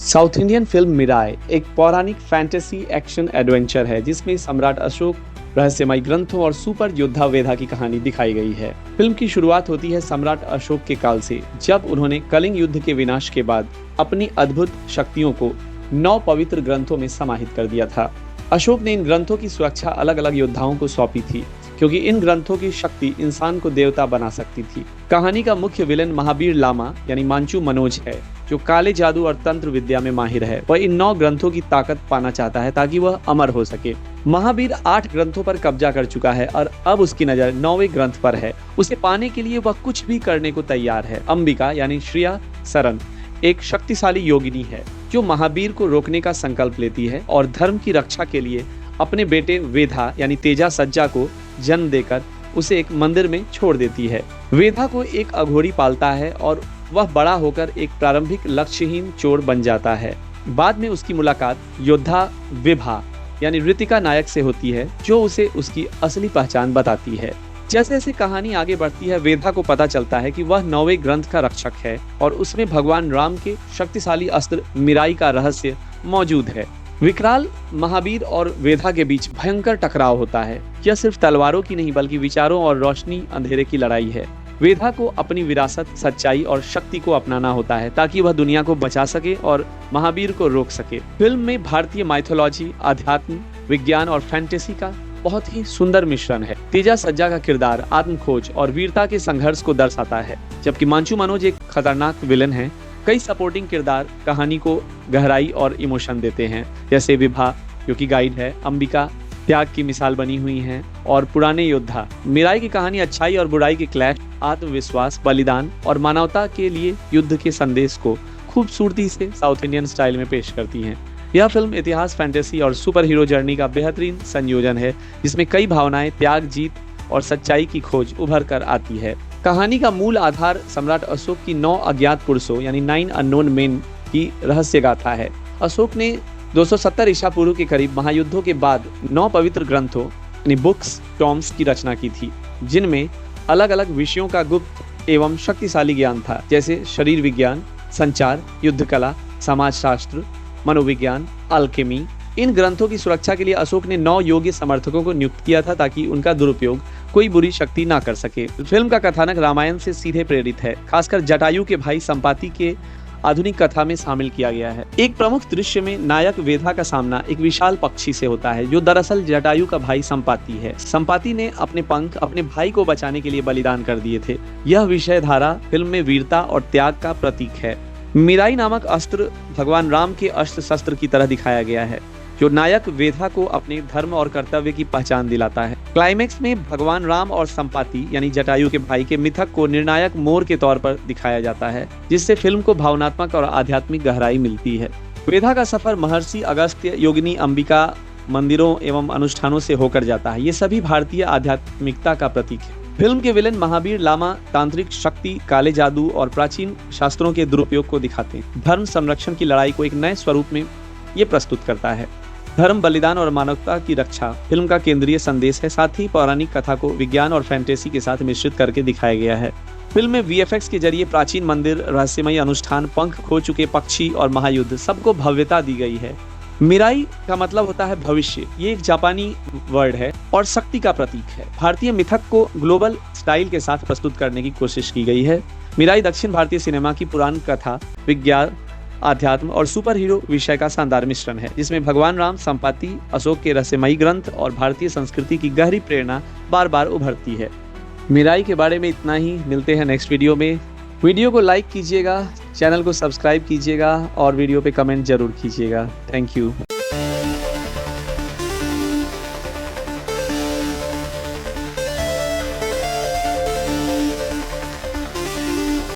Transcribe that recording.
South Indian film Mirae एक पौराणिक fantasy action adventure है जिसमें सम्राट अशोक, रहस्यमय ग्रंथों और सुपर योद्धा वेधा की कहानी दिखाई गई है। फिल्म की शुरुआत होती है सम्राट अशोक के काल से, जब उन्होंने कलिंग युद्ध के विनाश के बाद अपनी अद्भुत शक्तियों को 9 पवित्र ग्रंथों में समाहित कर दिया था। अशोक ने इन ग्रंथों की सुरक्षा अलग अलग योद्धाओं को सौंपी थी, क्योंकि इन ग्रंथों की शक्ति इंसान को देवता बना सकती थी। कहानी का मुख्य विलेन महावीर लामा यानी मांचू मनोज है, जो काले जादू और तंत्र विद्या में माहिर है। वह इन 9 ग्रंथों की ताकत पाना चाहता है ताकि वह अमर हो सके। महावीर 8 ग्रंथों पर कब्जा कर चुका है और अब उसकी नजर 9वें ग्रंथ पर है। उसे पाने के लिए वह कुछ भी करने को तैयार है। अंबिका यानी श्रेया सरन एक शक्तिशाली योगिनी है, जो महावीर को रोकने का संकल्प लेती है और धर्म की रक्षा के लिए अपने बेटे वेधा यानी तेजा सज्जा को जन्म देकर उसे एक मंदिर में छोड़ देती है। वेधा को एक अघोरी पालता है और वह बड़ा होकर एक प्रारंभिक लक्ष्यहीन चोर बन जाता है। बाद में उसकी मुलाकात योद्धा विभा यानी ऋतिका नायक से होती है, जो उसे उसकी असली पहचान बताती है। जैसे जैसे कहानी आगे बढ़ती है, वेधा को पता चलता है कि वह 9वें ग्रंथ का रक्षक है और उसमें भगवान राम के शक्तिशाली अस्त्र मिराई का रहस्य मौजूद है। विकराल महावीर और वेधा के बीच भयंकर टकराव होता है। यह सिर्फ तलवारों की नहीं बल्कि विचारों और रोशनी अंधेरे की लड़ाई है। वेधा को अपनी विरासत, सच्चाई और शक्ति को अपनाना होता है ताकि वह दुनिया को बचा सके और महावीर को रोक सके। फिल्म में भारतीय माइथोलॉजी, आध्यात्म, विज्ञान और फैंटेसी का बहुत ही सुंदर मिश्रण है। तेजा सज्जा का किरदार आत्मखोज और वीरता के संघर्ष को दर्शाता है, जबकि मांचू मनोज एक खतरनाक विलेन है। कई सपोर्टिंग किरदार कहानी को गहराई और इमोशन देते हैं, जैसे विभा जो कि गाइड है, अंबिका त्याग की मिसाल बनी हुई हैं, और पुराने योद्धा। मिराई की कहानी अच्छाई और बुराई के क्लैश, आत्मविश्वास, बलिदान और मानवता के लिए युद्ध के संदेश को खूबसूरती से साउथ इंडियन स्टाइल में पेश करती हैं। यह फिल्म इतिहास, फैंटेसी और सुपर हीरो जर्नी का बेहतरीन संयोजन है, जिसमें कई भावनाएं, त्याग, जीत और सच्चाई की खोज उभर कर आती है। कहानी का मूल आधार सम्राट अशोक की 9 अज्ञात पुरुषों यानी 9 अननोन मेन की रहस्य गाथा है। अशोक ने 270 ईसा पूर्व के करीब महायुद्धों के बाद 9 पवित्र ग्रंथों यानी बुक्स, टॉम्स की रचना की थी, जिनमें अलग अलग विषयों का गुप्त एवं शक्तिशाली ज्ञान था, जैसे शरीर विज्ञान, संचार, युद्ध कला, समाजशास्त्र, मनोविज्ञान, अल्केमी। इन ग्रंथों की सुरक्षा के लिए अशोक ने 9 योग्य समर्थकों को नियुक्त किया था ताकि उनका दुरुपयोग कोई बुरी शक्ति ना कर सके। फिल्म का कथानक रामायण से सीधे प्रेरित है, खासकर जटायु के भाई संपाति के आधुनिक कथा में शामिल किया गया है। एक प्रमुख दृश्य में नायक वेधा का सामना एक विशाल पक्षी से होता है, जो दरअसल जटायु का भाई संपाति है। संपाति ने अपने पंख अपने भाई को बचाने के लिए बलिदान कर दिए थे। यह विषय धारा फिल्म में वीरता और त्याग का प्रतीक है। मिराई नामक अस्त्र भगवान राम के अस्त्र शस्त्र की तरह दिखाया गया है, जो नायक वेधा को अपने धर्म और कर्तव्य की पहचान दिलाता है। क्लाइमेक्स में भगवान राम और संपाति यानी जटायु के भाई के मिथक को निर्णायक मोड़ के तौर पर दिखाया जाता है, जिससे फिल्म को भावनात्मक और आध्यात्मिक गहराई मिलती है। वेधा का सफर महर्षि अगस्त्य, योगिनी अंबिका, मंदिरों एवं अनुष्ठानों से होकर जाता है। ये सभी भारतीय आध्यात्मिकता का प्रतीक है। फिल्म के विलेन महावीर लामा तांत्रिक शक्ति, काले जादू और प्राचीन शास्त्रों के दुरुपयोग को दिखाते हैं। धर्म संरक्षण की लड़ाई को एक नए स्वरूप में ये प्रस्तुत करता है। धर्म, बलिदान और मानवता की रक्षा फिल्म का केंद्रीय संदेश है। साथ ही पौराणिक कथा को विज्ञान और फैंटेसी के साथ मिश्रित करके दिखाया गया है। फिल्म में VFX के जरिए प्राचीन मंदिर, रहस्यमय अनुष्ठान, पंख खो चुके पक्षी और महायुद्ध सबको भव्यता दी गई है। मिराई का मतलब होता है भविष्य। ये एक जापानी वर्ड है और शक्ति का प्रतीक है। भारतीय मिथक को ग्लोबल स्टाइल के साथ प्रस्तुत करने की कोशिश की गई है। मिराई दक्षिण भारतीय सिनेमा की पुराण कथा, विज्ञान, आध्यात्म और सुपर हीरो विषय का शानदार मिश्रण है, जिसमें भगवान राम, संपाति, अशोक के रहस्यमयी ग्रंथ और भारतीय संस्कृति की गहरी प्रेरणा बार बार उभरती है। मिराई के बारे में इतना ही। मिलते हैं नेक्स्ट वीडियो में। वीडियो को लाइक कीजिएगा, चैनल को सब्सक्राइब कीजिएगा और वीडियो पे कमेंट जरूर कीजिएगा। Thank you.